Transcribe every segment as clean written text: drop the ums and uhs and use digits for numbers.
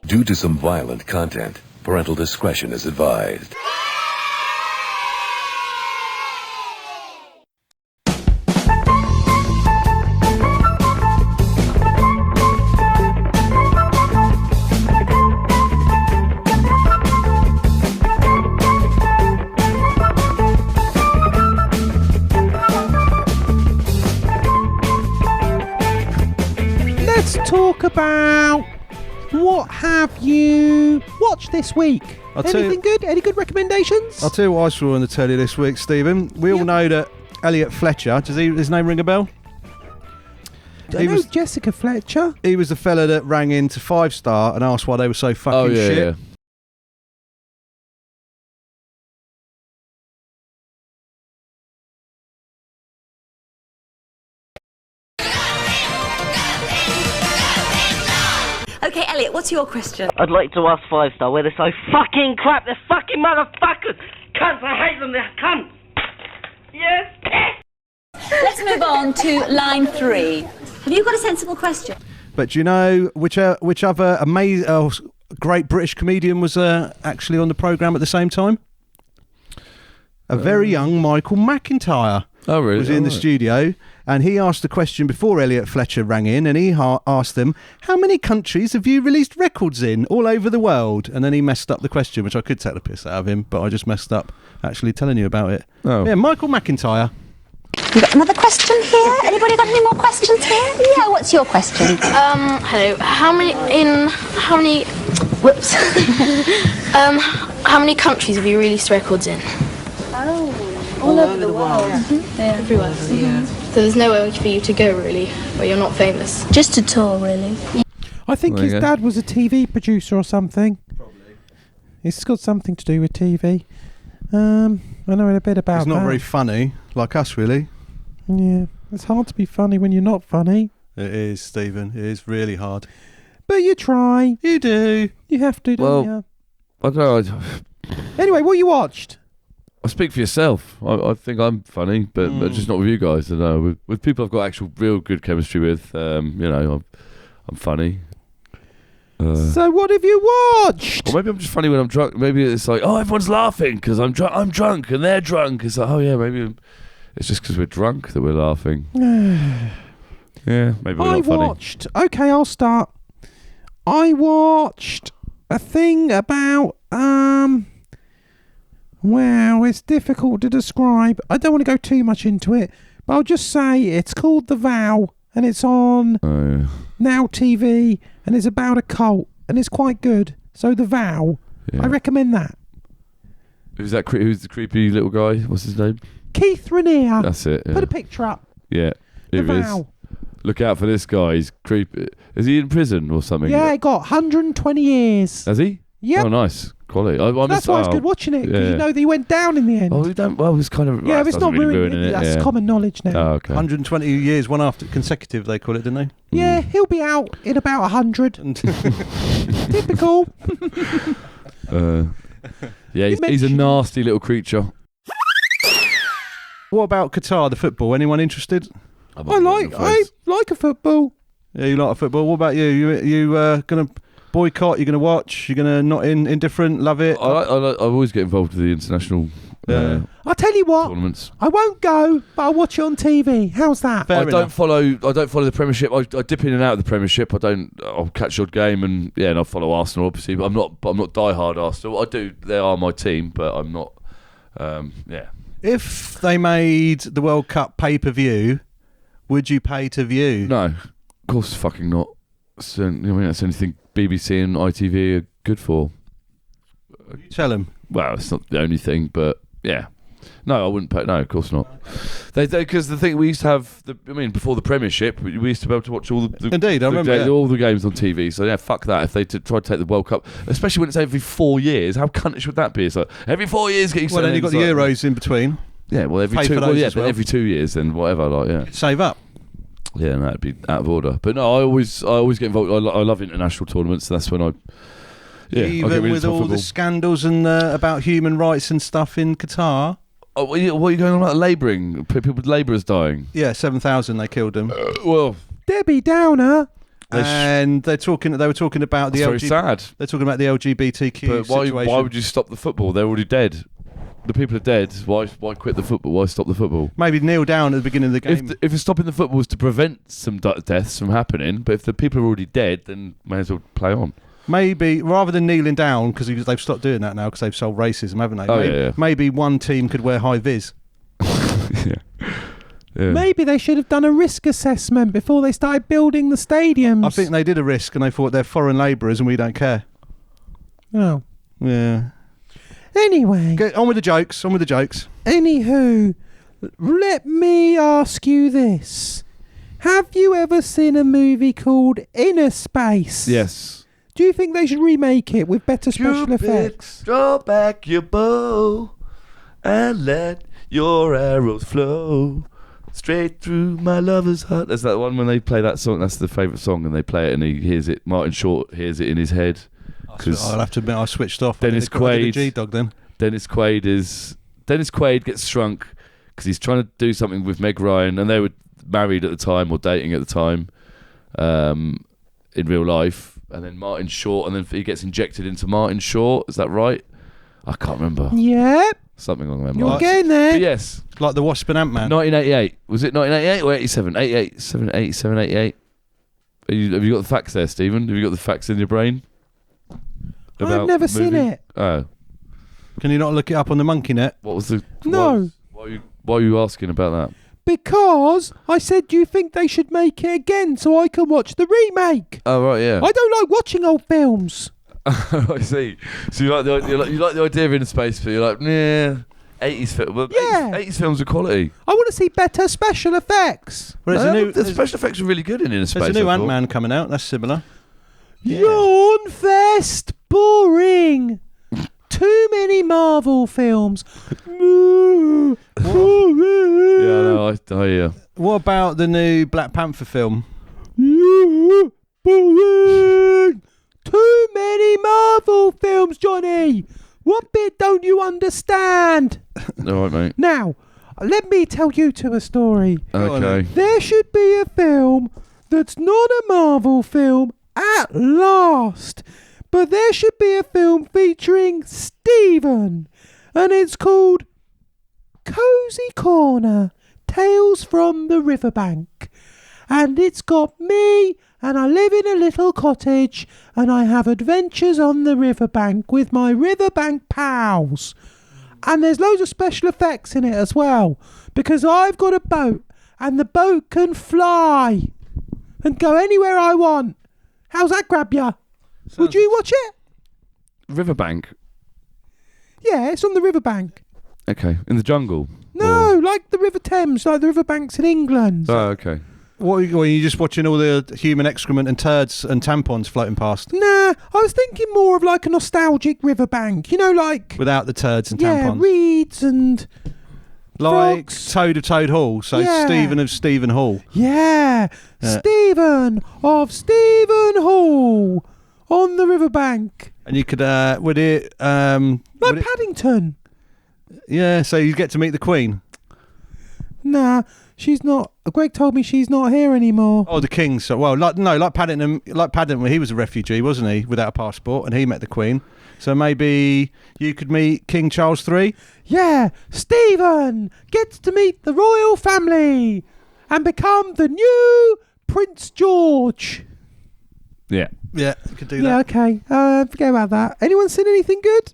Due to some violent content, parental discretion is advised. Let's talk about what have you watched this week? Anything good? Any good recommendations? I'll tell you what I saw on the telly this week, Stephen. We all know that Elliot Fletcher, does his name ring a bell? I know Jessica Fletcher. He was the fella that rang into 5 Star and asked why they were so fucking shit. Yeah. Okay, Elliot, what's your question? I'd like to ask 5 Star where they're so fucking crap. They're fucking motherfuckers. Cunts, I hate them. They're cunts. Yes. Let's move on to line 3. Have you got a sensible question? But do you know which other amazing, great British comedian was actually on the programme at the same time? A very young Michael McIntyre. Oh, really? Was in the studio, and he asked the question before Elliot Fletcher rang in, and he asked them, how many countries have you released records in all over the world? And then he messed up the question, which I could take the piss out of him, but I just messed up actually telling you about it. Oh. Yeah, Michael McIntyre. You got another question here? Anybody got any more questions here? Yeah, what's your question? Hello. How many countries have you released records in? All over the world. Yeah, everywhere. Yeah. So there's nowhere for you to go, really, where you're not famous. Just a tour, really. I think his dad was a TV producer or something. Probably. It's got something to do with TV. I know a bit about He's not that. very funny, like us, really. Yeah, it's hard to be funny when you're not funny. It is, Stephen. It is really hard. But you try. You do. You have to, don't you? I don't know. Anyway, what you watched? I speak for yourself. I think I'm funny, but just not with you guys. I don't know. With people I've got actual real good chemistry with, I'm funny. So what have you watched? Or maybe I'm just funny when I'm drunk. Maybe it's like, oh, everyone's laughing because I'm drunk and they're drunk. It's like, oh yeah, maybe it's just because we're drunk that we're laughing. Yeah, maybe we're not funny. Okay, I'll start. I watched a thing about wow, it's difficult to describe. I don't want to go too much into it, but I'll just say it's called The Vow, and it's on Now TV, and it's about a cult, and it's quite good. So The Vow, I recommend that. Who's that? Who's the creepy little guy? What's his name? Keith Raniere. That's it. Yeah. Put a picture up. Yeah, The here he is. Vow. Look out for this guy. He's creepy. Is he in prison or something? Yeah, he got 120 years. Has he? Yep. Oh, nice. Quality. That's why it's good watching it, because you know that he went down in the end. Oh, we don't. Well, it's kind of. Yeah, it's not really ruining it. That's common knowledge now. Oh, okay. 120 years, one after consecutive, they call it, didn't they? Yeah, he'll be out in about 100. Typical. Yeah, he's a nasty little creature. What about Qatar, the football? Anyone interested? I like a football. Yeah, you like a football. What about you? You gonna boycott? You're gonna watch? You're gonna not indifferent? Love it? I always get involved with the international. I'll tell you what. Tournaments. I won't go, but I'll watch it on TV. How's that? I don't follow the Premiership. I dip in and out of the Premiership. I'll catch your game and I'll follow Arsenal obviously, but I'm not diehard Arsenal. I do. They are my team, but I'm not. If they made the World Cup pay-per-view, would you pay to view? No, of course, fucking not. That's anything BBC and ITV are good for. You tell them. Well, it's not the only thing, but yeah. No, I wouldn't pay. No, of course not. Because the thing we used to have, before the Premiership, we used to be able to watch all the Indeed, I remember all the games on TV. So yeah, fuck that. If they try to take the World Cup, especially when it's every 4 years, how cuntish would that be? It's like every 4 years getting. Well, then you've got the Euros in between. Yeah, well, every 2. Well, yeah, but every 2 years, then whatever. Save up. Yeah, no, that'd be out of order. But no, I always get involved. I love international tournaments. That's when I. Yeah, even with all the scandals and about human rights and stuff in Qatar. Oh, what are you going on about labouring? People with labourers dying. Yeah, 7,000 they killed them. Well, Debbie Downer. and they were talking about the very sad. They're talking about the LGBTQ But situation. why would you stop the football? They're already dead. The people are dead. Why quit the football? Why stop the football? Maybe kneel down at the beginning of the game. If it's stopping the football is to prevent some deaths from happening, but if the people are already dead, then may as well play on. Maybe rather than kneeling down, because they've stopped doing that now because they've solved racism, haven't they? Maybe one team could wear high vis. Yeah. Maybe they should have done a risk assessment before they started building the stadiums. I think they did a risk and they thought they're foreign labourers and we don't care. Oh. Yeah. Anyway. Get on with the jokes. Anywho, let me ask you this. Have you ever seen a movie called Inner Space? Yes. Do you think they should remake it with better special effects? Draw back your bow and let your arrows flow straight through my lover's heart. That's that one when they play that song. That's the favourite song, and they play it, and he hears it. Martin Short hears it in his head. I'll have to admit, I switched off. Dennis Quaid. G-Dog then. Dennis Quaid gets shrunk because he's trying to do something with Meg Ryan, and they were married at the time or dating at the time, in real life. And then Martin Short, and then he gets injected into Martin Short. Is that right? I can't remember. Yep. Something along them You're lines. getting there. But yes. Like the Wasp and Ant-Man. 1988. Was it 1988 or 87? 88. Have you got the facts there, Stephen? Have you got the facts in your brain? I've never seen it. Oh. Can you not look it up on the monkey net? What was the... No. Why are you asking about that? Because I said, do you think they should make it again so I can watch the remake? Oh, right, yeah. I don't like watching old films. I see. So you like the idea of Inner Space, but you're like, nah, 80s film. Well, Yeah. 80s films are quality. I want to see better special effects. Well, The special effects are really good in Inner Space. There's a new I thought. Ant-Man coming out. That's similar. Yawn fest. Boring. Too many Marvel films. Boring. Yeah, no, I hear. What about the new Black Panther film? Boring. Too many Marvel films, Johnny. What bit don't you understand? All right, mate. Now, let me tell you two a story. Okay. There should be a film that's not a Marvel film at last. But there should be a film featuring Stephen. And it's called Cozy Corner, Tales from the Riverbank. And it's got me, and I live in a little cottage, and I have adventures on the riverbank with my riverbank pals. And there's loads of special effects in it as well, because I've got a boat, and the boat can fly and go anywhere I want. How's that grab ya? Would you watch it? Riverbank. Yeah, it's on the riverbank. Okay. In the jungle. No, like the River Thames, like the riverbanks in England. Oh, okay. What are you just watching all the human excrement and turds and tampons floating past? Nah, I was thinking more of like a nostalgic riverbank. You know, like... Without the turds and yeah, tampons? reeds and... Like frogs. Toad of Toad Hall, so Yeah. Stephen of Stephen Hall. Yeah, Stephen of Stephen Hall on the riverbank. And you could, would it... Like Paddington. Yeah, so you get to meet the Queen. Nah, she's not... Greg told me she's not here anymore. Oh, the King. So, well, like Paddington, he was a refugee, wasn't he, without a passport, and he met the Queen. So maybe you could meet King Charles III? Yeah, Stephen gets to meet the royal family and become the new Prince George. Yeah. Yeah, you could do Yeah, that. okay. Forget about that. Anyone seen anything good?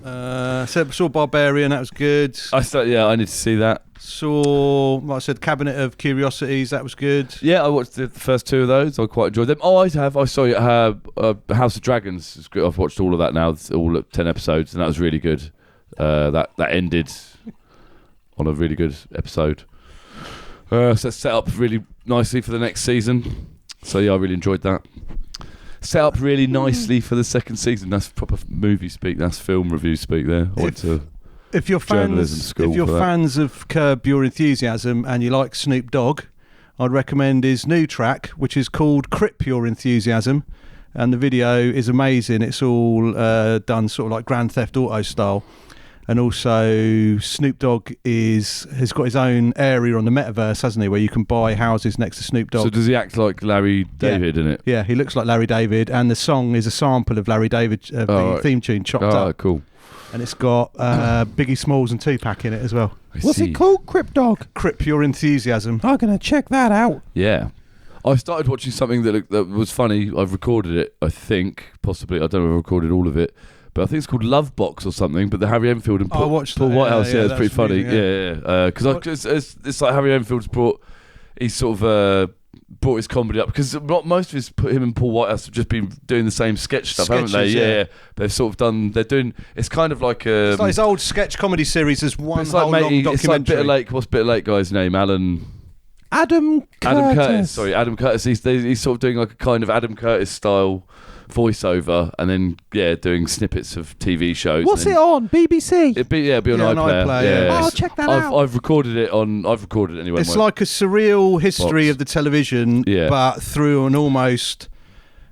Saw Barbarian, that was good. I need to see that. Saw, like I said, Cabinet of Curiosities, that was good. Yeah, I watched the first two of those. I quite enjoyed them. Oh, I saw House of Dragons. It's good. I've watched all of that now. It's all 10 episodes, and that was really good. That ended on a really good episode. So it's set up really nicely for the next season. So yeah, I really enjoyed that. Set up really nicely for the second season. That's proper movie speak. That's film review speak there. I went to if you're journalism fans, school if you're for that. fans of Curb Your Enthusiasm and you like Snoop Dogg, I'd recommend his new track, which is called Crip Your Enthusiasm, and the video is amazing. It's all done sort of like Grand Theft Auto style, And also, Snoop Dogg has got his own area on the metaverse, hasn't he? Where you can buy houses next to Snoop Dogg. So does he act like Larry David in it? Yeah, he looks like Larry David, and the song is a sample of Larry David, the theme tune, chopped up. Cool. And it's got Biggie Smalls and Tupac in it as well. What's it called? Crip Dog? Crip Your Enthusiasm. I'm going to check that out. Yeah. I started watching something that was funny. I've recorded it, I think, possibly. I don't know if I recorded all of it. But I think it's called Love Box or something. But the Harry Enfield and Paul Whitehouse, it's pretty funny. Because it's like Harry Enfield's he's sort of brought his comedy up, because most of him and Paul Whitehouse have just been doing the same sketch stuff, haven't they? Yeah. They've sort of done. They're doing. It's kind of like it's like his old sketch comedy series as one whole long documentary. It's like Bit of Lake. What's Bit of Lake guy's name? Adam Curtis. Sorry, Adam Curtis. He's sort of doing like a kind of Adam Curtis style voiceover, and then doing snippets of TV shows. What's it on? BBC? It'd be on iPlayer. Yeah. I'll check that out. I've recorded it anyway. It's like a surreal history of the television, but through an almost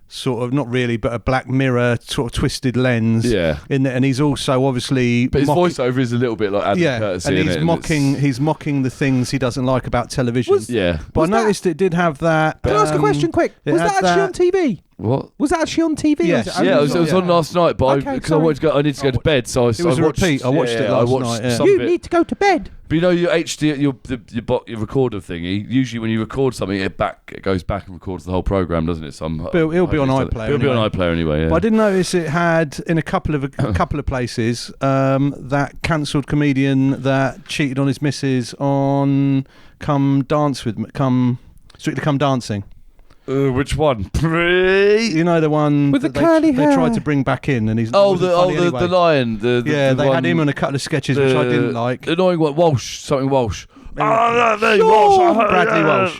sort of, not really, but a Black Mirror sort of twisted lens. Yeah. And he's also obviously, but his voiceover is a little bit like Adam Curtis. And he's mocking the things he doesn't like about television. But I noticed it did have that. Can I ask a question quick? Was that actually on TV? What? Was that actually on TV? Yes. It was on last night, but because I wanted to go, I need to go to bed, so it was a repeat. I watched it last night. You need to go to bed. But you know, your HD, your recorder thingy. Usually, when you record something, it goes back and records the whole program, doesn't it? It'll be on iPlayer. It'll be on iPlayer anyway. Yeah. But I did notice it had in a couple of places that cancelled comedian that cheated on his missus on Strictly Come Dancing. Which one? You know, the one with the curly hair. They tried to bring back in, and he's the lion. They had him on a couple of sketches which I didn't like. The annoying one, Walsh. Bradley Walsh.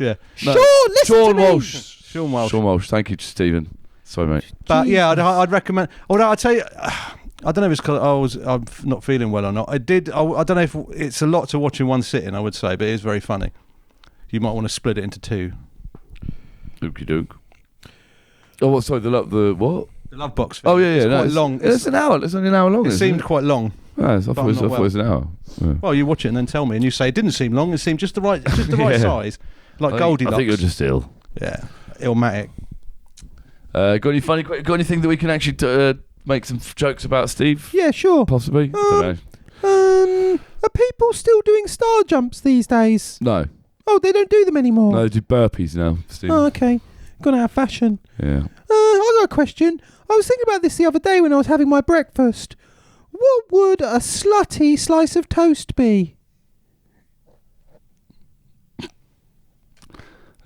Yeah. Sean Walsh. Sean Walsh. Thank you, Stephen. Sorry, mate. But yeah, I'd recommend. Although I'd tell you, I don't know if it's because I'm not feeling well or not. I don't know if it's a lot to watch in one sitting, I would say, but it is very funny. You might want to split it into two. Okie doke. Oh, sorry. The what? The Love Box. Oh yeah, it's quite long. It's an hour. It's only an hour long. It seemed quite long. I thought it was an hour. Yeah. Well, you watch it and then tell me, and you say it didn't seem long. It seemed just the right size, like Goldilocks. I think you're just ill. Yeah, illmatic. Got anything that we can actually make some jokes about, Steve? Yeah, sure. Possibly. I don't know. Are people still doing star jumps these days? No. Oh, they don't do them anymore? No, they do burpees now, Steve. Oh, okay. Gone out of fashion. Yeah. I got a question. I was thinking about this the other day when I was having my breakfast. What would a slutty slice of toast be?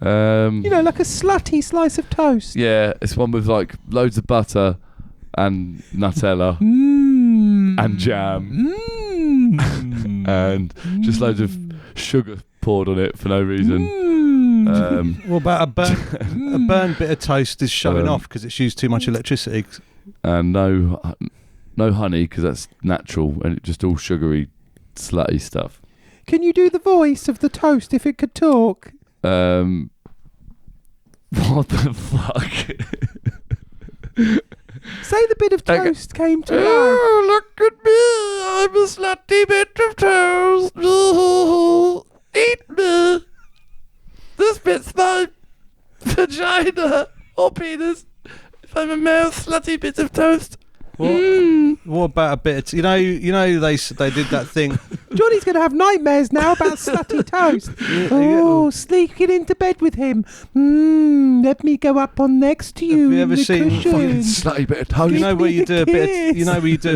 Like a slutty slice of toast. Yeah, it's one with like loads of butter and Nutella and jam and just loads of sugar poured on it for no reason. What about a burnt bit of toast is showing off because it's used too much electricity. And no honey because that's natural and it's just all sugary, slutty stuff. Can you do the voice of the toast if it could talk? What the fuck? Say the bit of toast came to life. Oh, look at me! I'm a slutty bit of toast. Eat me. This bit's my vagina or penis. If I'm a male slutty bit of toast. What about a bit of they did that thing. Johnny's going to have nightmares now about slutty toast. Sneaking into bed with him. Let me go up on next to you. Have you ever seen fucking slutty bit of toast? You know where you do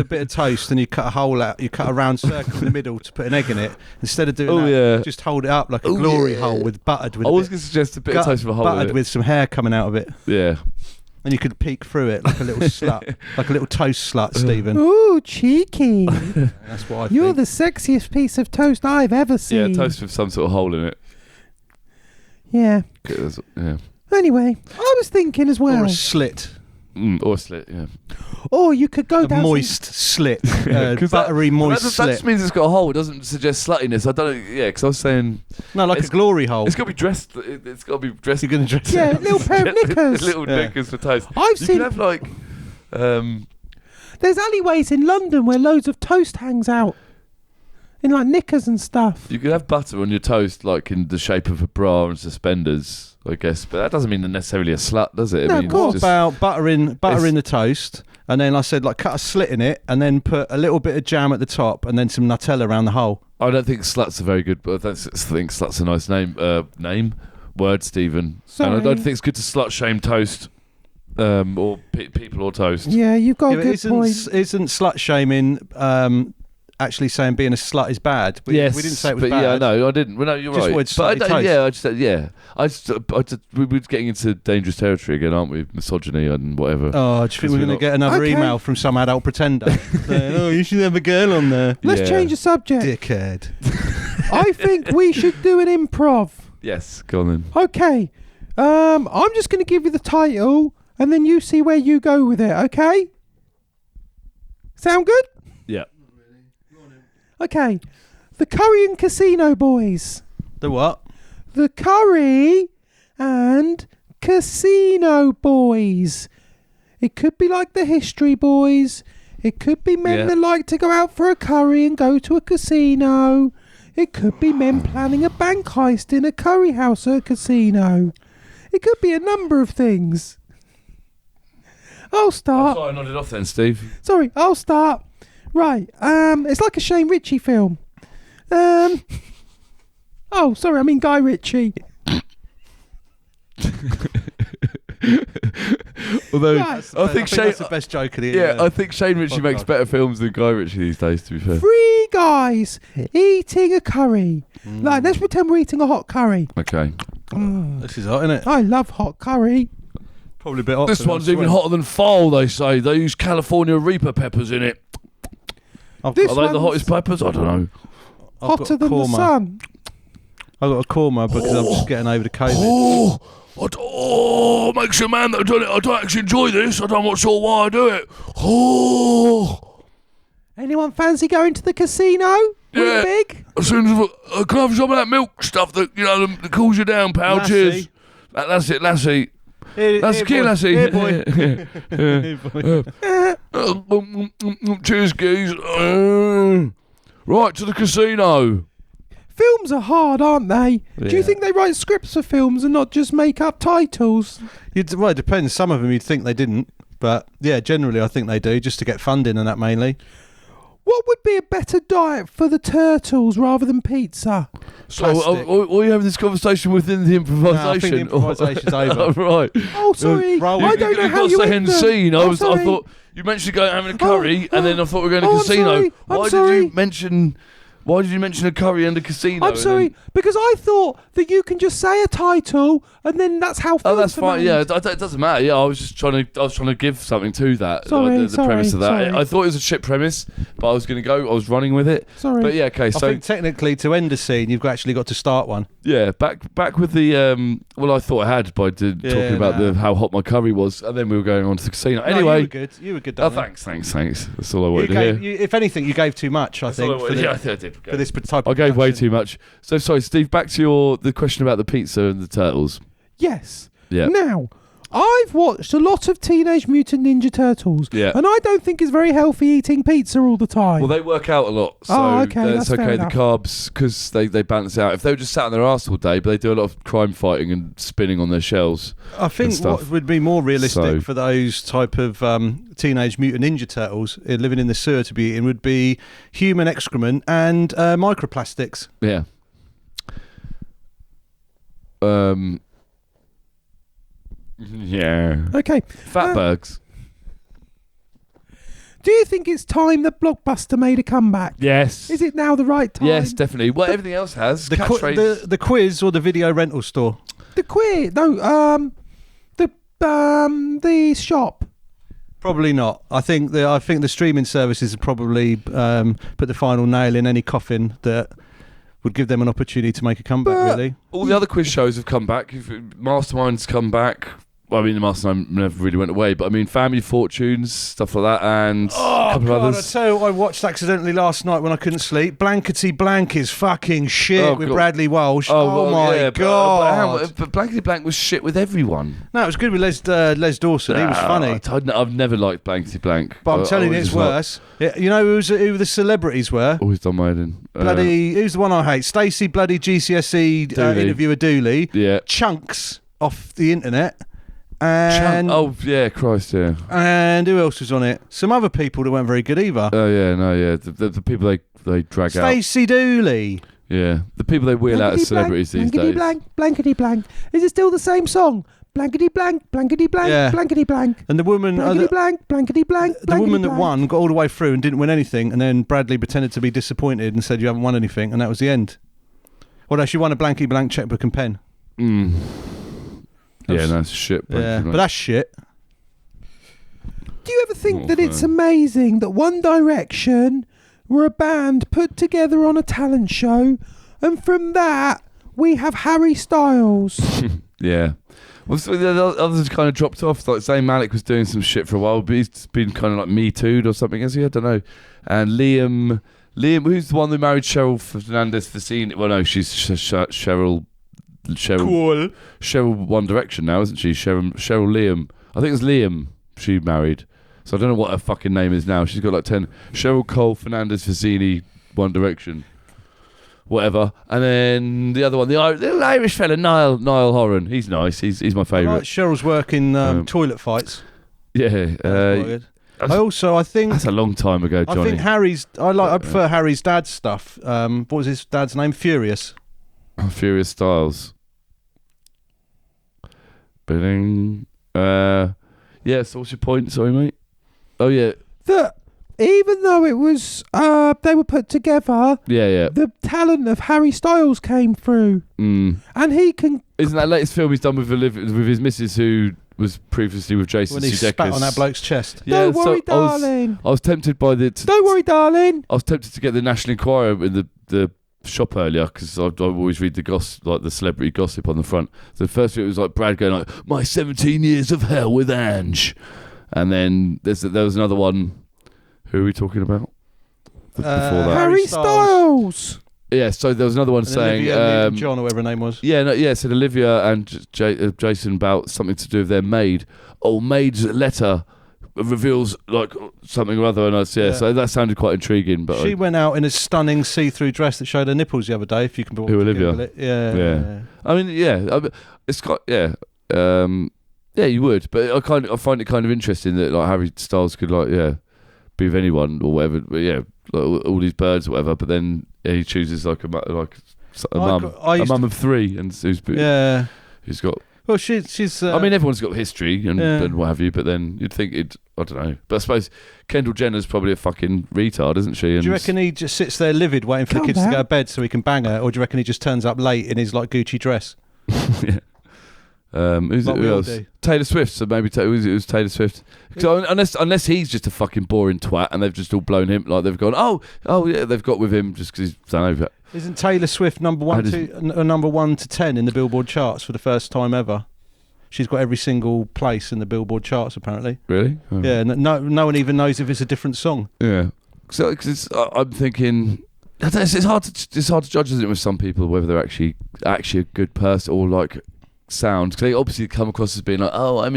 a bit of toast and you cut a hole out, you cut a round circle in the middle to put an egg in it. Instead of doing that, just hold it up like a glory hole with buttered with. I was going to suggest a bit of toast with a hole buttered with some hair coming out of it. Yeah. And you could peek through it like a little slut, like a little toast slut, Stephen. Ooh, cheeky. That's what I think. You're the sexiest piece of toast I've ever seen. Yeah, toast with some sort of hole in it. Yeah. Yeah. Anyway, I was thinking as well. Or a slit. Or a slit, yeah. Or you could go down moist slit. Buttery moist slit. That just means it's got a hole. It doesn't suggest sluttiness. I don't know. Yeah, because I was saying... No, like a glory hole. It's got to be dressed... It's got to be dressed... You're going to dress it. Yeah, little pair of knickers. Little knickers for toast. I've seen... You can have like... There's alleyways in London where loads of toast hangs out. in like knickers and stuff. You could have butter on your toast, like in the shape of a bra and suspenders, I guess. But that doesn't mean they're necessarily a slut, does it? No, of course. What about butter in the toast? And then I said, like, cut a slit in it and then put a little bit of jam at the top and then some Nutella around the hole. I don't think slut's a very good, but I think slut's a nice word, Stephen. Sorry. And I don't think it's good to slut shame toast, or people or toast. Yeah, you've got a good point. Isn't slut shaming actually saying being a slut is bad? We didn't say it was bad. Yeah, no, I didn't. Well, no, you're Just right. word But slutty toast. we're getting into dangerous territory again, aren't we? Misogyny and whatever. Oh, do you think we're going to get another email from some adult pretender? Oh, you should have a girl on there. Let's change the subject. Dickhead. I think we should do an improv. Yes, go on then. Okay. I'm just going to give you the title and then you see where you go with it, okay? Sound good? Yeah. Okay. The Curry and Casino Boys. The what? The Curry and Casino Boys. It could be like the History Boys. It could be men that like to go out for a curry and go to a casino. It could be men planning a bank heist in a curry house or a casino. It could be a number of things. I'll start. I nodded off then, Steve. Sorry, I'll start. Right, it's like a Shane Ritchie film. Oh, sorry, I mean Guy Ritchie. Although Right. I think Shane, that's the best joke of the year. I think Shane Ritchie makes better films than Guy Ritchie these days. To be fair. 3 guys eating a curry. Like, let's pretend we're eating a hot curry. Okay. This is hot, isn't it? I love hot curry. Probably a bit hot. This one's even hotter than foul. They say they use California Reaper peppers in it. This Are they the one's hottest peppers? I don't know. hotter than the sun. I've got a coma because I'm just getting over the COVID. Makes you man that I've done it. I don't actually enjoy this. I'm not sure why I do it. Oh, Anyone fancy going to the casino? Yeah. Big? as soon as I can have some of that milk stuff that that cools you down, pal. Lassie. Cheers. That's it, Lassie. That's the key, Lassie. Here, boy. Cheers, geez. Right to the casino. Films are hard, aren't they? Do you Yeah. think they write scripts for films and not just make up titles? Well, it depends. Some of them you'd think they didn't. But, yeah, generally I think they do, just to get funding and that mainly. What would be a better diet for the turtles rather than pizza? So, are you having this conversation within the improvisation? No, I think the improvisation's over. Right. Oh, sorry. roll I with don't You've know how got you to say end them. scene. I Oh, sorry. thought you mentioned going having a curry, and then I thought we were going to I'm casino. sorry. I'm Why sorry. did you mention? Why did you mention a curry and a casino? I'm and sorry, then- because I thought that you can just say a title and then that's how films Oh, that's are fine. made. Yeah, it doesn't matter. Yeah, I was trying to give something to that. Sorry, the premise of that. sorry. I thought it was a shit premise, but I was running with it. Sorry. But yeah, okay. I So think technically to end a scene, you've actually got to start one. yeah, back with the well, I thought I had by talking about how hot my curry was, and then we were going on to the casino. No, Anyway, you were good. You were good. oh, darling. thanks. That's all I wanted to hear. If anything, you gave too much. I That's all think. wanted- yeah, I think I did. For this type I of gave way production. too much. So sorry, Steve. Back to the question about the pizza and the turtles. Yes. Yeah. Now, I've watched a lot of Teenage Mutant Ninja Turtles. Yeah. And I don't think it's very healthy eating pizza all the time. Well, they work out a lot, so Oh, okay, that's that's fair okay. The enough. carbs, because they balance out. If they were just sat on their arse all day, but they do a lot of crime fighting and spinning on their shells. I think stuff. what would be more realistic So- for those type of Teenage Mutant Ninja Turtles living in the sewer to be eating would be human excrement and microplastics. Yeah. Yeah. Okay. Fatbergs. Do you think it's time that Blockbuster made a comeback? Yes. Is it now the right time? Yes, definitely. Well, everything else has. The Catchphrase. the quiz or the video rental store? The quiz. No, the shop. Probably not. I think the streaming services have probably put the final nail in any coffin that would give them an opportunity to make a comeback. Really, All the other quiz shows have come back. Mastermind's come back. Well, I mean, the Mastermind never really went away, but I mean, Family Fortunes, stuff like that, and couple God, others. I tell you what I watched accidentally last night when I couldn't sleep. Blankety Blank is fucking shit with God. Bradley Walsh. Oh, well, my yeah, God. But Blankety Blank was shit with everyone. No, it was good with Les Dawson. He was funny. I've never liked Blankety Blank. But I'm telling you, it's worse. Yeah, you know who the celebrities were? Always done my head in. Bloody, who's the one I hate? Stacey bloody GCSE interviewer Dooley. Yeah. Chunks off the internet. And oh yeah, Christ, yeah. And who else was on it? Some other people that weren't very good either. Oh yeah, no, yeah. The people they drag out. Stacey Dooley. Yeah, the people they wheel out as celebrities these days. Blankety blank. Is it still the same song? Blankety blank, blankety blank, Yeah. blankety blank. And the woman, Blankety blank, blankety blank. the woman that won got all the way through and didn't win anything, and then Bradley pretended to be disappointed and said, "You haven't won anything," and that was the end. Well, no, she won a blankety blank checkbook and pen. Yeah, that's shit. Yeah, but that's shit. Do you ever think that it's amazing that One Direction were a band put together on a talent show, and from that we have Harry Styles? Yeah. Well, so the others kind of dropped off. Like Zayn Malik was doing some shit for a while, but he's been kind of like Me Too'd or something, has he? I don't know. And Liam, who's the one who married Cheryl Fernandez Vicini? Well, no, she's Cheryl. Cool. Cheryl One Direction now, isn't she? Cheryl Liam. I think it's Liam she married. So I don't know what her fucking name is now. She's got like 10. Cheryl Cole Fernandez Vicini, One Direction. Whatever. And then the other one, the little Irish fella, Niall Horan. He's nice. He's my favourite. I like Cheryl's work in toilet fights. Yeah. I think that's a long time ago, Johnny. I think I prefer Harry's dad's stuff. What was his dad's name? Furious Styles. Bidding. Yeah, so what's your point? Sorry, mate. Oh, yeah. That even though it was they were put together, yeah, the talent of Harry Styles came through, and he can. Isn't that latest film he's done with his missus, who was previously with Jason Sudeikis? When he spat on that bloke's chest. Yeah, Don't worry, darling. I was tempted by Don't worry, darling. I was tempted to get the National Enquirer in the shop earlier, because I always read the gossip, like the celebrity gossip on the front. So the first bit was like Brad going like, "My 17 years of hell with Ange," and then there was another one. Who are we talking about? Before that, Harry Styles. Yeah, so there was another one saying John or whatever her name was. Yeah, said Olivia and Jason about something to do with their maid. Oh, maid's letter reveals like something or other, and so that sounded quite intriguing. But she went out in a stunning see-through dress that showed her nipples the other day. If you can, Olivia? Yeah. I mean, it's got yeah, you would. But I find it kind of interesting that like Harry Styles could be with anyone or whatever. But like all these birds or whatever. But then he chooses like a mum of three, and who's got. Well, she's. I mean, everyone's got history and what have you, but then you'd think I don't know. But I suppose Kendall Jenner's probably a fucking retard, isn't she? And do you reckon he just sits there livid, waiting for the kids to go to bed so he can bang her, or do you reckon he just turns up late in his like Gucci dress? Yeah. Who else? Taylor Swift. So maybe it was Taylor Swift. So unless he's just a fucking boring twat and they've just all blown him, like they've gone, oh yeah, they've got with him just because he's done over. Isn't Taylor Swift number 1 to 10 in the Billboard charts for the first time ever? She's got every single place in the Billboard charts apparently. Really? Oh. Yeah. No one even knows if it's a different song. Yeah. So cause I'm thinking. It's hard to judge, isn't it, with some people whether they're actually a good person or like sound, because they obviously come across as being like, oh, I'm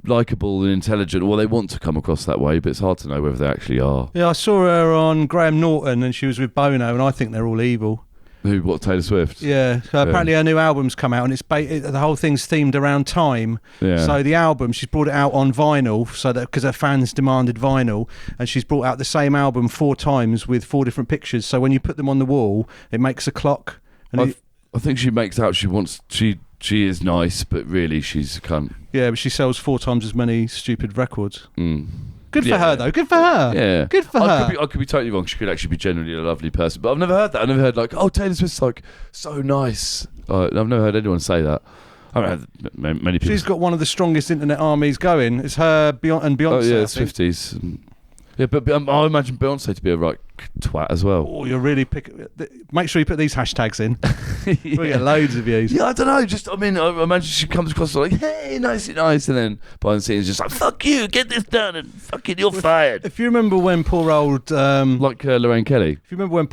likeable and intelligent, or they want to come across that way, but it's hard to know whether they actually are. Yeah, I saw her on Graham Norton and she was with Bono, and I think they're all evil. What, Taylor Swift? Yeah, so apparently her new album's come out, and it's the whole thing's themed around time. Yeah. So the album, she's brought it out on vinyl, so that because her fans demanded vinyl, and she's brought out the same album 4 times with 4 different pictures. So when you put them on the wall, it makes a clock. And I think she makes out she is nice, but really she's a cunt. Yeah, but she sells 4 times as many stupid records. Mm. Good for her, though. Good for her. Yeah. Good for her. I could be totally wrong. She could actually be genuinely a lovely person. But I've never heard that. I've never heard like, oh, Taylor Swift's like so nice. I've never heard anyone say that. I haven't heard many people. She's got one of the strongest internet armies going. It's her and Beyonce. Oh, yeah, it's 50s. Yeah, but I imagine Beyonce to be a right twat as well. Oh, you're really make sure you put these hashtags in. We get loads of views. Yeah, I don't know. I imagine she comes across like, hey, nice, and then behind the scenes just like, fuck you, get this done, and fucking you're fired. If you remember when poor old like Lorraine Kelly. If you remember when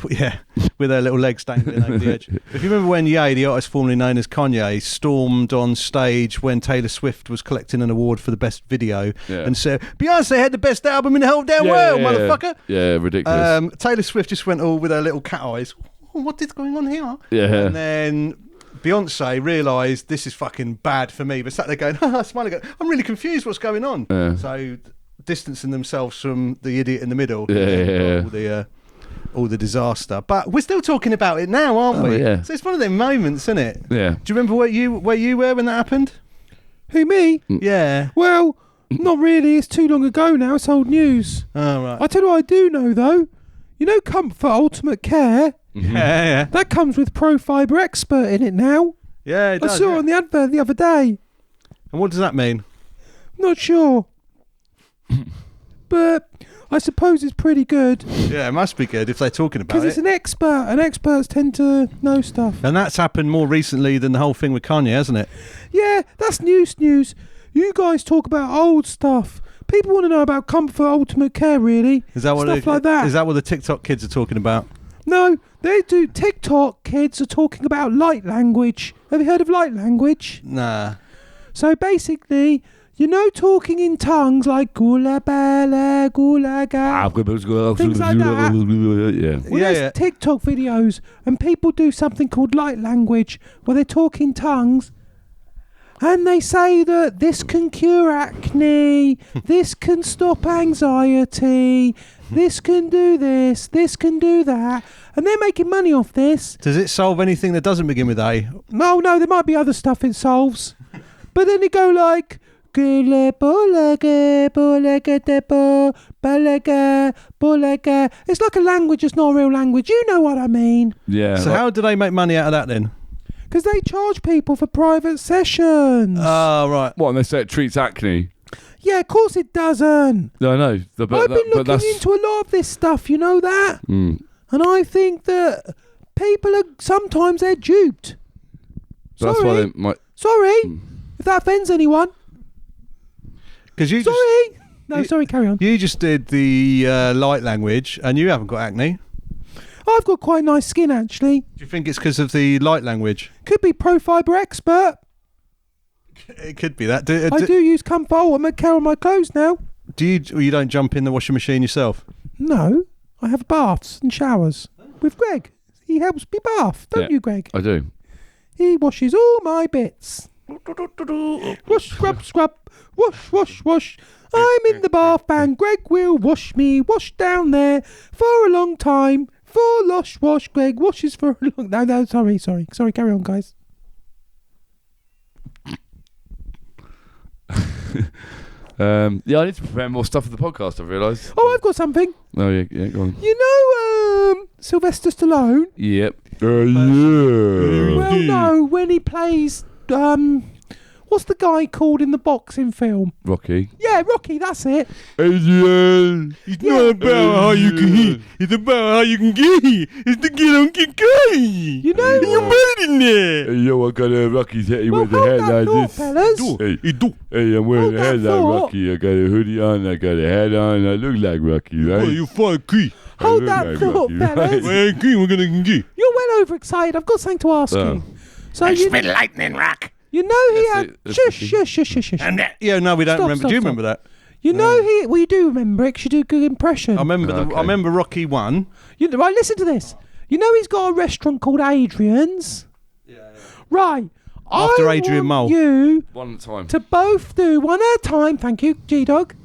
with her little legs dangling over the edge. If you remember when Ye, the artist formerly known as Kanye, stormed on stage when Taylor Swift was collecting an award for the best video and said, Beyonce had the best album in the whole damn world, motherfucker. Yeah, ridiculous. Taylor Swift just went all with her little cat eyes. Oh, what is going on here? Yeah. And then Beyonce realised this is fucking bad for me, but sat there going, smiling, going, I'm really confused what's going on. Yeah. So distancing themselves from the idiot in the middle. All the disaster. But we're still talking about it now, aren't we? Yeah. So it's one of them moments, isn't it? Yeah. Do you remember where you were when that happened? Who, me? Yeah. Well, not really. It's too long ago now. It's old news. Oh, right. I tell you what I do know, though. You know Comfort Ultimate Care? Yeah. That comes with Pro Fiber Expert in it now. Yeah, it does. I saw it on the advert the other day. And what does that mean? Not sure. But I suppose it's pretty good. Yeah, it must be good if they're talking about it. Because it's an expert, and experts tend to know stuff. And that's happened more recently than the whole thing with Kanye, hasn't it? Yeah, that's news. You guys talk about old stuff. People want to know about Comfort Ultimate Care, really. Is that what stuff like that? Is that what the TikTok kids are talking about? No, they do. TikTok kids are talking about Lite Language. Have you heard of Lite Language? Nah. So basically, you know, talking in tongues like gula bala, gula ga, things like that. Yeah. Well, there's TikTok videos, and people do something called Lite Language, where they talk in tongues, and they say that this can cure acne, this can stop anxiety, this can do this can do that, and they're making money off this. Does it solve anything that doesn't begin with A? No, there might be other stuff it solves. But then it go like... It's like a language, it's not a real language. You know what I mean. Yeah. So how do they make money out of that then? Because they charge people for private sessions. Oh, right. What, and they say it treats acne? Yeah, of course it doesn't. No, I know. I've been looking into a lot of this stuff, you know that? Mm. And I think that people are sometimes they're duped. That's why they might... Sorry, if that offends anyone. Because you sorry, carry on. You just did the Lite Language, and you haven't got acne. I've got quite nice skin, actually. Do you think it's because of the Lite Language? Could be Pro Fiber Expert. It could be that. I do use Comfort Ultimate Care on my clothes now. Do you? Or you don't jump in the washing machine yourself? No, I have baths and showers with Greg. He helps me bath, don't you, Greg? I do. He washes all my bits. Wash, scrub, wash, wash, wash. I'm in the bath and Greg will wash me, wash down there for a long time. For wash, Greg washes for a long... No, sorry, carry on, guys. I need to prepare more stuff for the podcast, I've realised. Oh, I've got something. Oh, yeah, go on. You know, Sylvester Stallone? Yep. Well, no, when he plays, what's the guy called in the boxing film? Rocky. Yeah, Rocky, that's it. Adrian, it's not about how you can hit, it's about how you can get hit. It's to get on get going. You know, you're better than that. Hey, yo, I got a Rocky's head. He well, wears a hat like this. Fellas. Hey, I'm wearing Hold a hat that like thought. Rocky. I got a hoodie on, I got a hat on, I look like Rocky, right? Well, you fucking Hold that thought, fellas. we're gonna get. You're well overexcited. I've got something to ask you. So It's been lightning, Rock. You know he had... That's Shush. And no, we don't Stop, remember. stop, Do you stop. remember that? You know he... Well, you do remember it 'cause you do a good impression. I remember. I remember Rocky 1. Right, listen to this. You know he's got a restaurant called Adrian's? Yeah. Right. After I Adrian want Mole. you One at a time. to both do one at a time, thank you, G-Dog,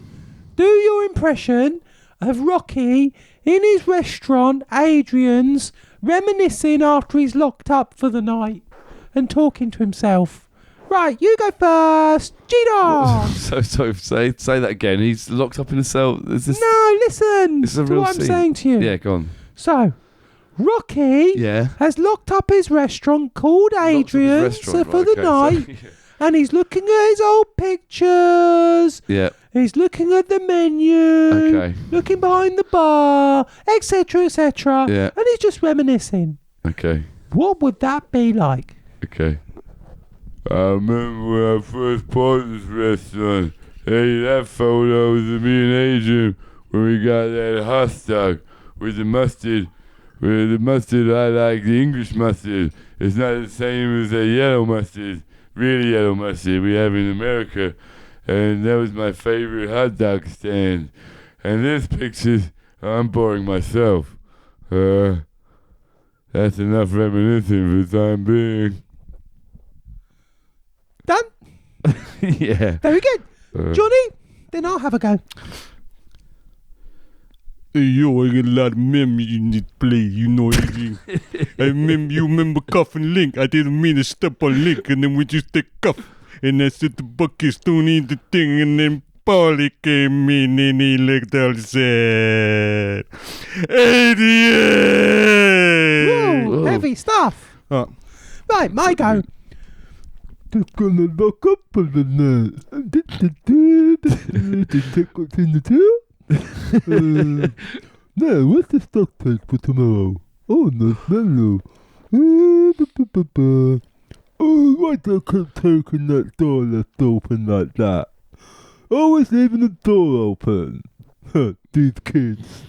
do your impression of Rocky in his restaurant, Adrian's, reminiscing after he's locked up for the night and talking to himself. Right, you go first. G-Dog. So say that again. He's locked up in a cell. Is this, No, listen this is a to real what I'm scene? saying to you. Yeah, go on. So, Rocky Yeah. has locked up his restaurant called Locked up his Adrian's restaurant, for right, the okay, night, so- and he's looking at his old pictures. Yeah. He's looking at the menu. Okay. Looking behind the bar, etc., etc. Yeah. And he's just reminiscing. Okay. What would that be like? Okay. I remember when I first bought this restaurant. Hey, that photo was of me and Adrian when we got that hot dog with the mustard. With the mustard, I like the English mustard. It's not the same as the yellow mustard, really yellow mustard we have in America. And that was my favorite hot dog stand. And this picture, I'm boring myself. That's enough reminiscing for the time being. Done? Yeah. Very good. Johnny, then I'll have a go. Hey, yo, I got a lot of memories in this place, you know what I mean? You remember Cuff and Link? I didn't mean to step on Link, and then we just take Cuff. And I said the bucket stone in the thing, and then Paulie came in and he looked all sad. Idiot! Whoa, heavy stuff. Oh. Right, my go. Just gonna lock up for the night. Take what's in the tail? No, what's the stock take for tomorrow? Oh, no, mellow. Oh, why do I keep taking that door left open like that? Always leaving the door open. These kids.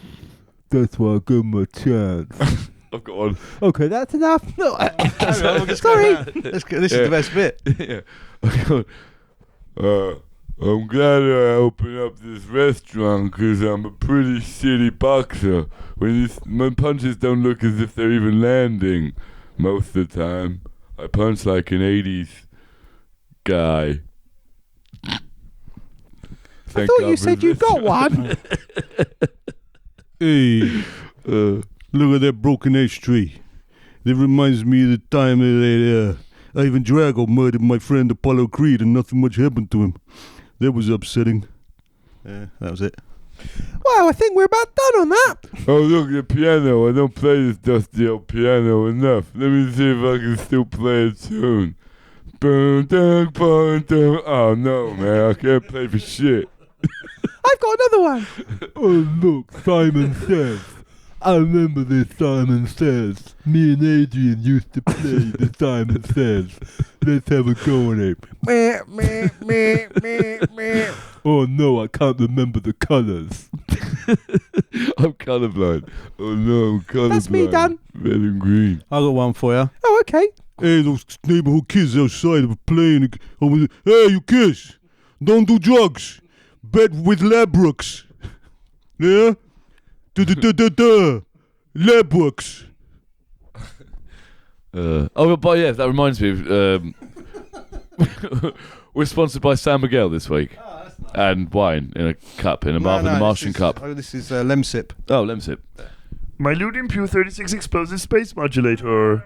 That's why I give them a chance. I've got one. Okay, that's enough. No, Sorry. This is the best bit. Yeah. I'm glad I opened up this restaurant because I'm a pretty shitty boxer. My punches don't look as if they're even landing most of the time. I punch like an 80s guy. I thought you said you got one. Hey, look at that broken ash tree. That reminds me of the time that Ivan Drago murdered my friend Apollo Creed and nothing much happened to him. That was upsetting. Yeah, that was it. Well, I think we're about done on that. Oh, look, the piano. I don't play this dusty old piano enough. Let me see if I can still play a tune. Boom, dun, boom, dun. Oh, no, man. I can't play for shit. I've got another one. Oh, look, Simon Says. I remember this Simon Says. Me and Adrian used to play the Simon Says. Let's have a go on it. Meh, meh, meh, meh, meh. Oh, no, I can't remember the colours. I'm colourblind. Oh, no, I'm colourblind. That's me done. Red and green. I got one for you. Oh, okay. Hey, those neighborhood kids outside were playing over there. Hey, you kids, don't do drugs. Bet with Labrooks. Yeah? Labrooks. But yeah, that reminds me of... we're sponsored by San Miguel this week. Oh, that's nice. And wine in a cup, in the Martian cup. Oh, this is Lemsip. Oh, Lemsip. My Ludium Pew 36 explosive space modulator.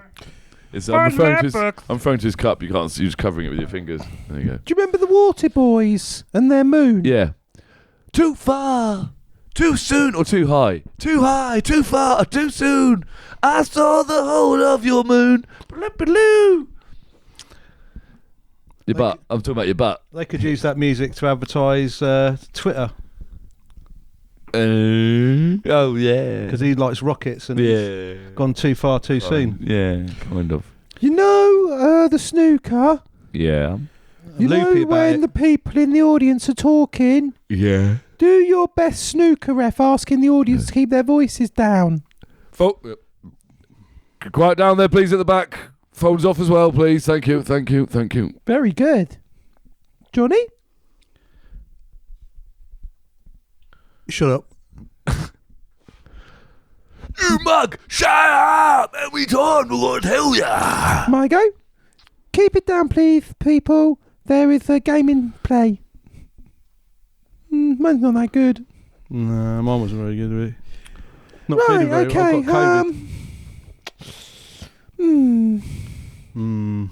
I'm referring to his cup. You can't see. You're just covering it with your fingers. There you go. Do you remember the Water Boys and their moon? Yeah. Too far, too soon, or too high? Too high, too far, too soon. I saw the whole of your moon. Blue. Your butt. I'm talking about your butt. They could use that music to advertise Twitter. Oh yeah. Because he likes rockets and he's gone too far too soon. Yeah, kind of. You know the snooker? Yeah. You know when the people in the audience are talking? Yeah. Do your best snooker ref asking the audience to keep their voices down. Quiet down there, please, at the back. Phones off as well, please. Thank you. Very good. Johnny? Shut up. You mug! Shut up! Every time we're going to tell ya! My go? Keep it down, please, people. There is a game in play. Mine's not that good. No, mine wasn't very good, really. Not Right, feeling very okay. well. I've got COVID.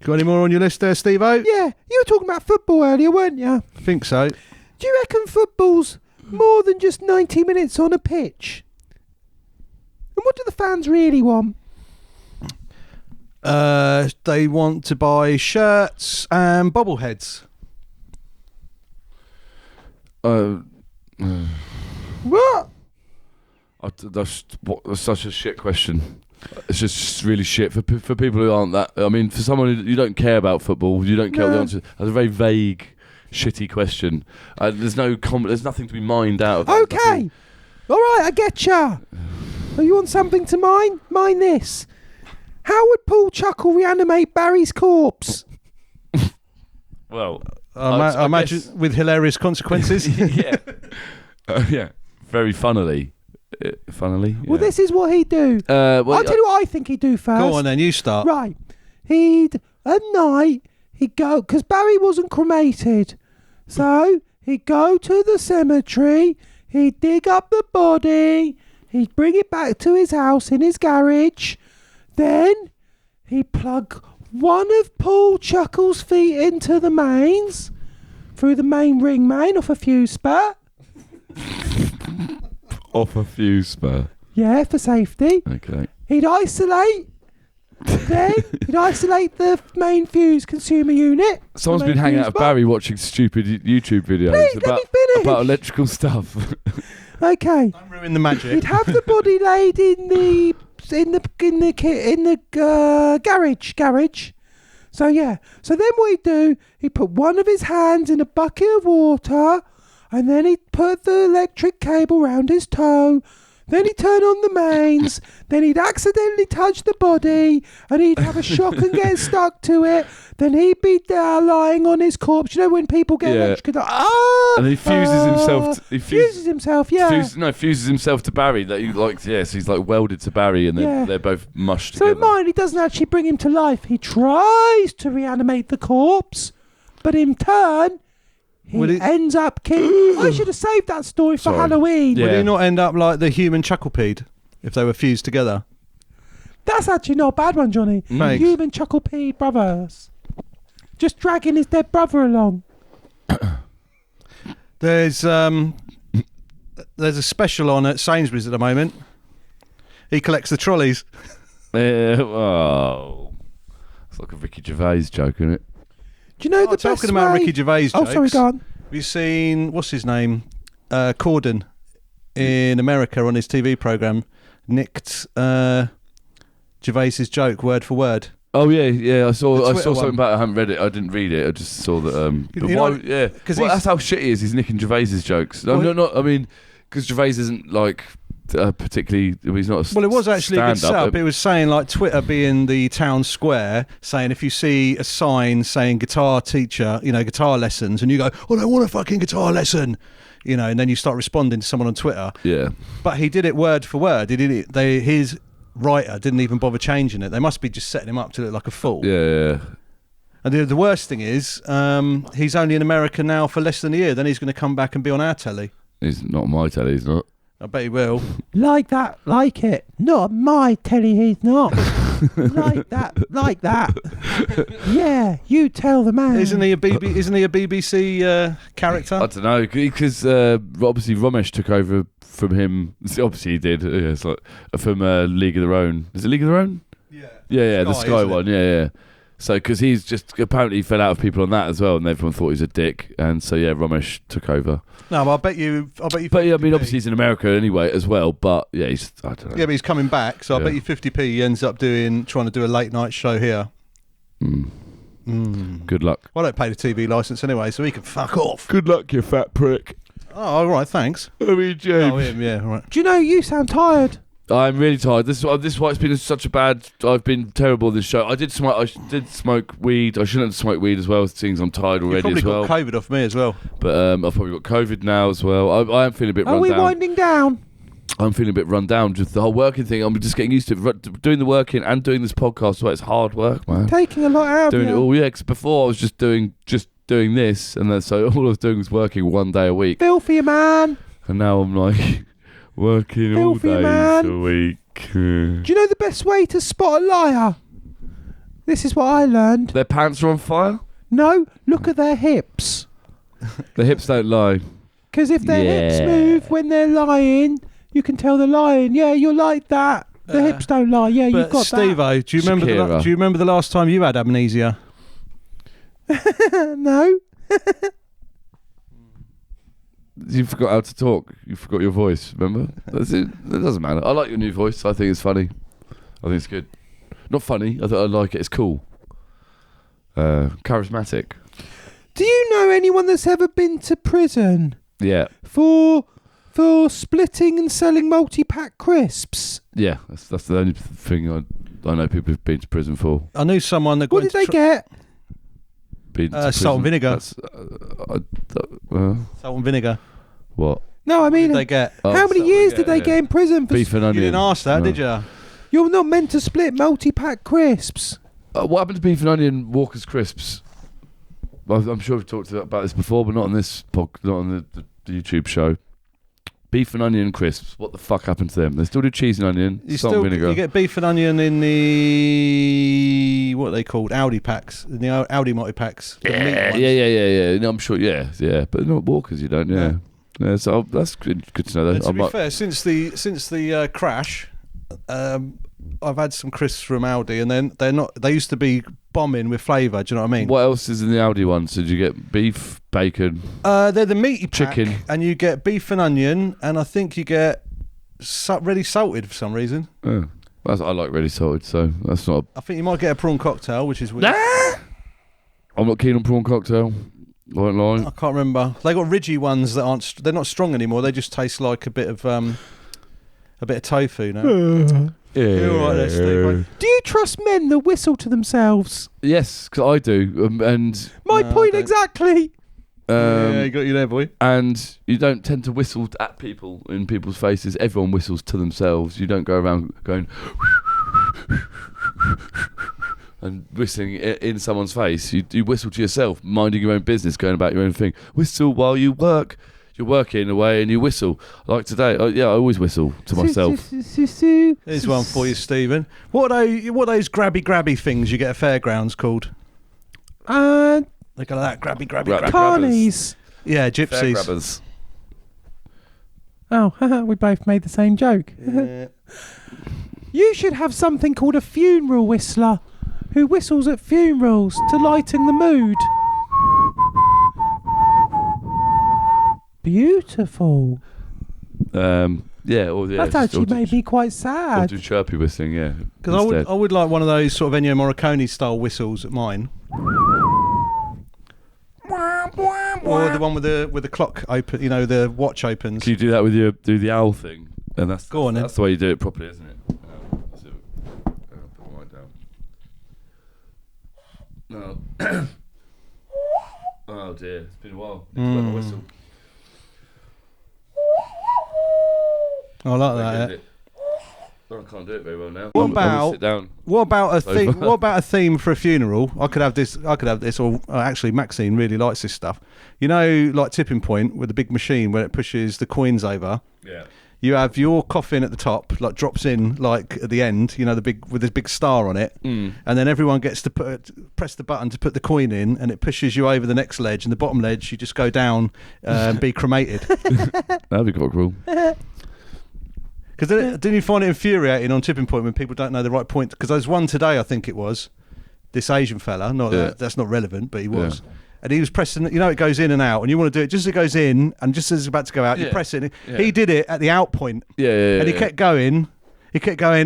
Got any more on your list there, Steve-O? Yeah, you were talking about football earlier, weren't you? I think so. Do you reckon football's more than just 90 minutes on a pitch? And what do the fans really want? They want to buy shirts and bobbleheads. What? That's such a shit question. It's just really shit for people who aren't that. I mean, for someone who you don't care about football, you don't care what the answer. That's a very vague, shitty question. There's nothing to be mined out of that. Okay. All right, I get ya. Oh, you want something to mine? Mine this. How would Paul Chuckle reanimate Barry's corpse? Well, I imagine guess, with hilarious consequences. Yeah. Yeah. Very funnily. Funnily. Yeah. Well, this is what he'd do. I'll tell you what I think he'd do first. Go on then, you start. Right. At night, he'd go, because Barry wasn't cremated. So, he'd go to the cemetery, he'd dig up the body, he'd bring it back to his house in his garage. Then, he'd plug one of Paul Chuckle's feet into the mains, through the main ring main off a fuse spur. Off a fuse spur. Yeah, for safety. Okay. He'd isolate. Then he'd isolate the main fuse consumer unit. Someone's been hanging out of Barry watching stupid YouTube videos about electrical stuff. Okay. Don't ruin the magic. He'd have the body laid in the garage. So yeah. So then what he'd do? He'd put one of his hands in a bucket of water. And then he'd put the electric cable round his toe. Then he'd turn on the mains. Then he'd accidentally touch the body. And he'd have a shock and get stuck to it. Then he'd be there lying on his corpse. You know when people get electrocuted? And he fuses himself. He fuses himself, yeah. Fuses himself to Barry. That he so he's like welded to Barry, and then they're both mushed together. So in mine, he doesn't actually bring him to life. He tries to reanimate the corpse. But in turn... He ends up killing... I should have saved that story for Halloween. Would he not end up like the human Chucklepede if they were fused together? That's actually not a bad one, Johnny. Thanks. Human Chucklepede brothers. Just dragging his dead brother along. There's a special on at Sainsbury's at the moment. He collects the trolleys. It's like a Ricky Gervais joke, isn't it? Do you know the talking best about way? Ricky Gervais jokes. Oh, sorry, go on. Have you seen, what's his name? Corden in America on his TV programme nicked Gervais's joke word for word. Oh yeah, I saw something one. about it. I haven't read it. I didn't read it. I just saw that. But why? Yeah, because that's how shit he is. He's nicking Gervais's jokes. I mean, because Gervais isn't like particularly. He's not. Well, it was actually a good stand-up. setup. It was saying like Twitter being the town square, saying if you see a sign saying guitar teacher, guitar lessons, and you go, "Oh, I want a fucking guitar lesson," and then you start responding to someone on Twitter. Yeah. But he did it word for word. He did it. His writer didn't even bother changing it. They must be just setting him up to look like a fool. Yeah. And the worst thing is, he's only in America now for less than a year. Then he's going to come back and be on our telly. He's not on my telly. He's not. I bet he will. Like that, like it. Not my telly, he's not. like that. Yeah, you tell the man. Isn't he a BBC character? I don't know, because obviously Ramesh took over from him. Obviously he did. Yeah, it's like from League of Their Own. Is it League of Their Own? Yeah, the Sky one. Yeah. So, because he's just apparently fell out of people on that as well, and everyone thought he was a dick, and so Ramesh took over. No, but I bet you. But yeah, I mean, obviously he's in America anyway as well. But yeah, I don't know. Yeah, but he's coming back, so I bet you 50p he ends up trying to do a late night show here. Good luck. Well, I don't pay the TV licence anyway, so he can fuck off. Good luck, you fat prick. Oh, all right, thanks. I mean, James. Oh, him, yeah, all right. Do you know you sound tired? I'm really tired. This is why it's been such a bad. I've been terrible this show. I did smoke weed. I shouldn't have smoked weed as well, seeing as I'm tired already as well. You've probably got COVID off me as well. But I've probably got COVID now as well. I am feeling a bit run down. Are we winding down? I'm feeling a bit run down. Just the whole working thing. I'm just getting used to it. Doing the working and doing this podcast. Well, it's hard work, man. Taking a lot out doing of it all. Yeah, because before I was just doing this, and then so all I was doing was working one day a week. Filthy, man. And now I'm like working Filthy, all days man. a week. Do you know the best way to spot a liar? This is what I learned. Their pants are on fire? No, look at their hips. The hips don't lie. Because if their hips move when they're lying, you can tell they're lying. Yeah, you're like that. The hips don't lie. Yeah, you've got Steve-O, do you remember the last time you had amnesia? No. You forgot how to talk. You forgot your voice. Remember? That's it. It doesn't matter. I like your new voice. I think it's funny. I think it's good. Not funny. I like it. It's cool. Charismatic. Do you know anyone that's ever been to prison? Yeah. For splitting and selling multi-pack crisps? Yeah. That's the only thing I know people have been to prison for. I knew someone that. What did they get? Salt and vinegar. Salt and vinegar. What? No, I mean, What did they get? How many years did they get in prison for? Beef and onion. You didn't ask that, did you? You're not meant to split multi-pack crisps. What happened to beef and onion Walker's crisps? I'm sure we've talked about this before, but not on this not on the YouTube show. Beef and onion crisps. What the fuck happened to them? They still do cheese and onion, salt and vinegar. You get beef and onion in the what are they called? Audi packs, in the Audi multi packs. Yeah. No, I'm sure. Yeah. But not Walkers. You don't. Yeah. Yeah. So that's good to know. And to be fair, since the crash, I've had some crisps from Aldi, and then they're not. They used to be bombing with flavour. Do you know what I mean? What else is in the Aldi ones? Did you get beef, bacon? They're the meaty pack, chicken, and you get beef and onion, and I think you get ready salted for some reason. Oh, I like ready salted, so that's not. I think you might get a prawn cocktail, which is weird. I'm not keen on prawn cocktail. I won't lie. I can't remember. They got ridgy ones that aren't. They're not strong anymore. They just taste like a bit of tofu now. Yeah. You're all right there, Steve. Do you trust men that whistle to themselves? Yes, because I do. And my point exactly. Yeah, you got you there, boy. And you don't tend to whistle at people in people's faces. Everyone whistles to themselves. You don't go around going and whistling in someone's face. You whistle to yourself, minding your own business, going about your own thing. Whistle while you work. You're working away and you whistle. Like today, I always whistle to myself. Here's one for you, Stephen. What are those grabby things you get at fairgrounds called? They got that grabby. Carnies. Yeah, gypsies. Fair grabbers. Oh, we both made the same joke. Yeah. You should have something called a funeral whistler who whistles at funerals to lighten the mood. Beautiful. That's actually made me quite sad. Or do chirpy whistling, yeah. Because I would like one of those sort of Ennio Morricone style whistles at mine. Or the one with the clock open, the watch opens. Can you do that with do the owl thing? And that's Go on, then. That's the way you do it properly, isn't it? Put mine down. No. Oh dear, it's been a while. Need to let my whistle. I like that. I can't do it very well now. What about a theme? Over. What about a theme for a funeral? I could have this. Or actually, Maxine really likes this stuff. Like Tipping Point with the big machine where it pushes the coins over. Yeah. You have your coffin at the top, like drops in, like at the end. The big with this big star on it, and then everyone gets to press the button to put the coin in, and it pushes you over the next ledge, and the bottom ledge you just go down and be cremated. That'd be quite cool. Because didn't you find it infuriating on Tipping Point when people don't know the right point? Because there's one today, I think it was, this Asian fella. That's not relevant, but he was. Yeah. And he was pressing, it goes in and out, and you want to do it just as it goes in, and just as it's about to go out, you press it. Yeah. He did it at the out point. Yeah. And he kept going.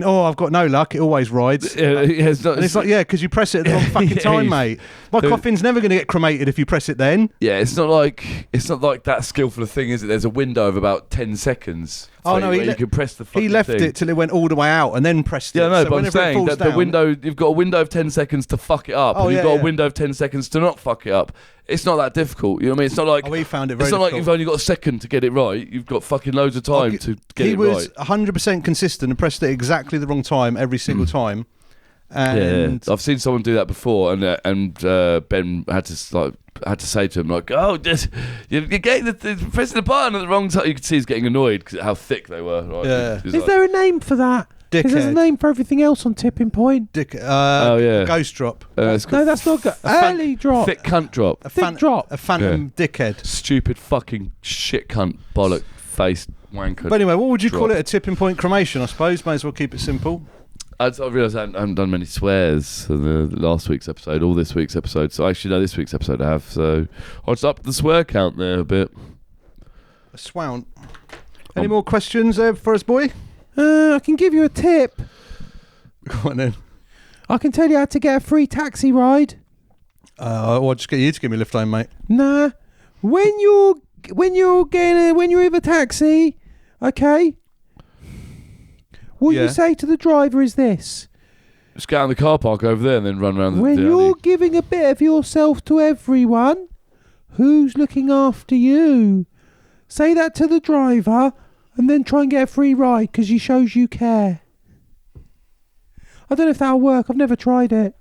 Oh, I've got no luck. It always rides. Yeah, and it's like, because you press it at the wrong fucking time, mate. My coffin's never going to get cremated if you press it then. Yeah, it's not like that skillful a thing, is it? There's a window of about 10 seconds. Oh no, you can press the fucking He left thing. it till it went all the way out and then pressed it. Yeah, no, so but I'm saying that the window, you've got a window of 10 seconds to fuck it up, and you've got a window of 10 seconds to not fuck it up. It's not that difficult, you know what I mean? It's not like we found it very It's not difficult. like you've only got a second to get it right. You've got fucking loads of time to get it right. He was 100% consistent and pressed it exactly the wrong time every single time. And I've seen someone do that before, and Ben had to say to him you're getting pressing the button at the wrong time. You could see he's getting annoyed because how thick they were. Right? Yeah. Is there a name for that? Because there's a name for everything else on Tipping Point. Ghost drop. No, that's not early drop. Thick cunt drop. Thick drop. A phantom dickhead. Stupid fucking shit cunt bollock faced wanker. But anyway, what would you call it? A Tipping Point cremation, I suppose. May as well keep it simple. I realised I haven't done many swears in the last week's episode or this week's episode. So actually, no, this week's episode I have. So I'll just up the swear count there a bit. A swout. Any more questions for us, boy? I can give you a tip. Go on then. I can tell you how to get a free taxi ride. I'll just get you to give me a lift home, mate. Nah. When you're in a taxi, okay? What you say to the driver is this. Just get out in the car park over there and then run around When the you're giving a bit of yourself to everyone, who's looking after you? Say that to the driver and then try and get a free ride because he shows you care. I don't know if that'll work. I've never tried it.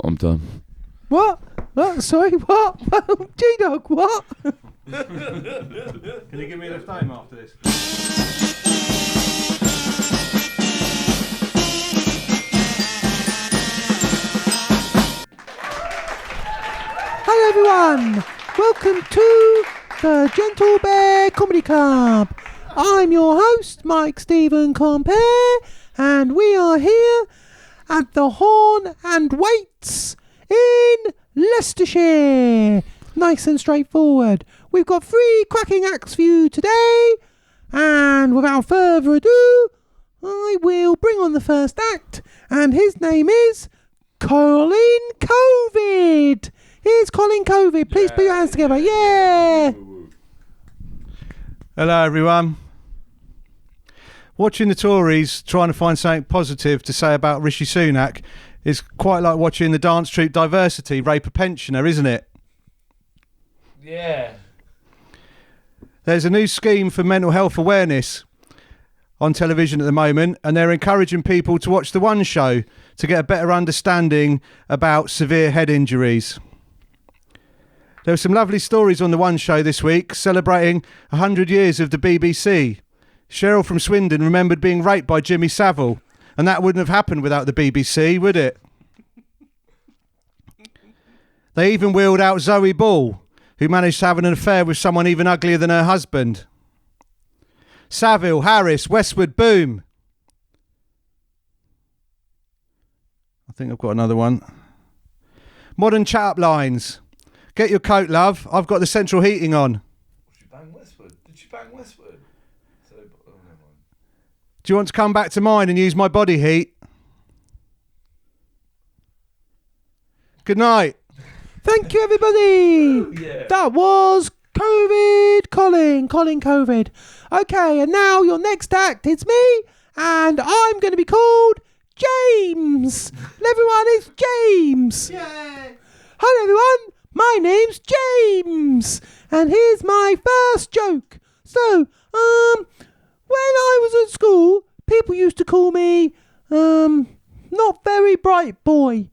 I'm done. What? Sorry, what? G-Dog, what? Can you give me a lift home after this? Hello everyone, welcome to the Gentle Bear Comedy Club. I'm your host, Mike Stephen Compere, and we are here at the Horn and Waits in Leicestershire. Nice and straightforward. We've got 3 cracking acts for you today, and without further ado, I will bring on the first act, and his name is Colin COVID. Here's Colin COVID. Please put your hands together. Yeah. Hello, everyone. Watching the Tories trying to find something positive to say about Rishi Sunak is quite like watching the dance troupe Diversity rape a pensioner, isn't it? Yeah. There's a new scheme for mental health awareness on television at the moment, and they're encouraging people to watch The One Show to get a better understanding about severe head injuries. There were some lovely stories on The One Show this week, celebrating 100 years of the BBC. Cheryl from Swindon remembered being raped by Jimmy Savile, and that wouldn't have happened without the BBC, would it? They even wheeled out Zoe Ball, who managed to have an affair with someone even uglier than her husband. Savile, Harris, Westwood, boom. I think I've got another one. Modern chat-up lines. Get your coat, love. I've got the central heating on. She bang Westwood? Did she bang Westwood? Do you want to come back to mine and use my body heat? Good night. Thank you, everybody. Yeah. That was Colin COVID. Okay, and now your next act, it's me, and I'm going to be called James. Everyone, it's James. Yay. Hello, everyone. My name's James, and here's my first joke. So, when I was at school, people used to call me, not very bright boy.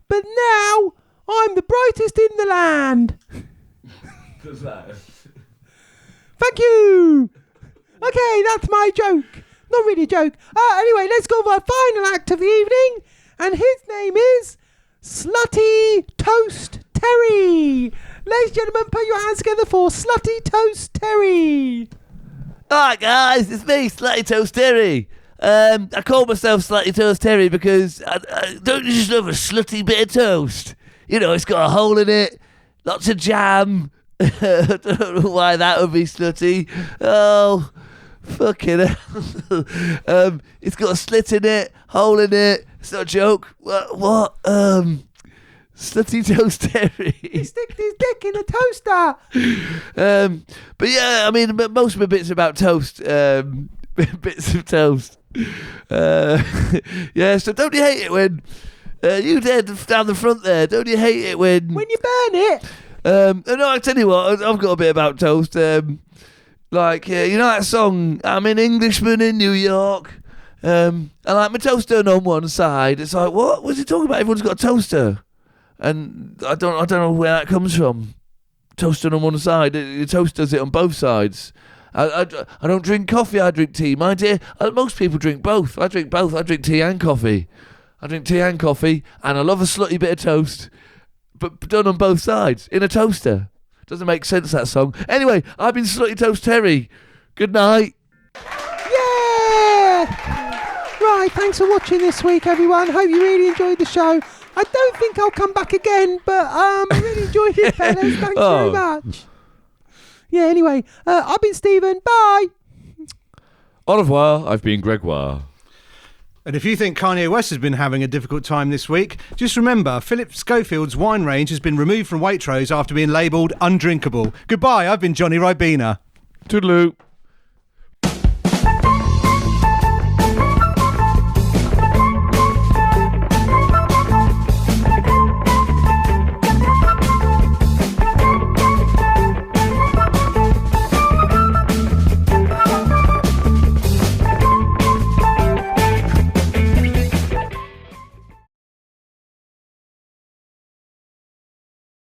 But now, I'm the brightest in the land. Does that? Thank you. Okay, that's my joke. Not really a joke. Anyway, let's go for our final act of the evening. And his name is Slutty Toast Terry. Ladies and gentlemen, put your hands together for Slutty Toast Terry. Alright guys, it's me, Slutty Toast Terry. I call myself Slutty Toast Terry because I don't you just love a slutty bit of toast? You know, it's got a hole in it, lots of jam. I don't know why that would be slutty. Oh, fucking hell. It's got a slit in it, hole in it. It's not a joke. What? Slutty Toast Terry. He sticked his dick in a toaster. But yeah, I mean, most of my bits are about toast. Bits of toast. Yeah, so don't you hate it when you there down the front there? Don't you hate it when you burn it? No, I tell you what, I've got a bit about toast. Like you know that song, I'm an Englishman in New York. And like my toast turned on one side. It's like, what? What's he talking about? Everyone's got a toaster. And I don't know where that comes from. Toasting on one side. The toast does it on both sides. I don't drink coffee, I drink tea. My dear, most people drink both. I drink both. I drink tea and coffee. I drink tea and coffee, and I love a slutty bit of toast, but done on both sides, in a toaster. Doesn't make sense, that song. Anyway, I've been Slutty Toast Terry. Good night. Yeah! Right, thanks for watching this week, everyone. Hope you really enjoyed the show. I don't think I'll come back again, but I really enjoyed it, fellas. Thanks very much. Yeah, anyway, I've been Stephen. Bye. Au revoir. I've been Gregoire. And if you think Kanye West has been having a difficult time this week, just remember Philip Schofield's wine range has been removed from Waitrose after being labelled undrinkable. Goodbye, I've been Johnny Ribena. Toodaloo.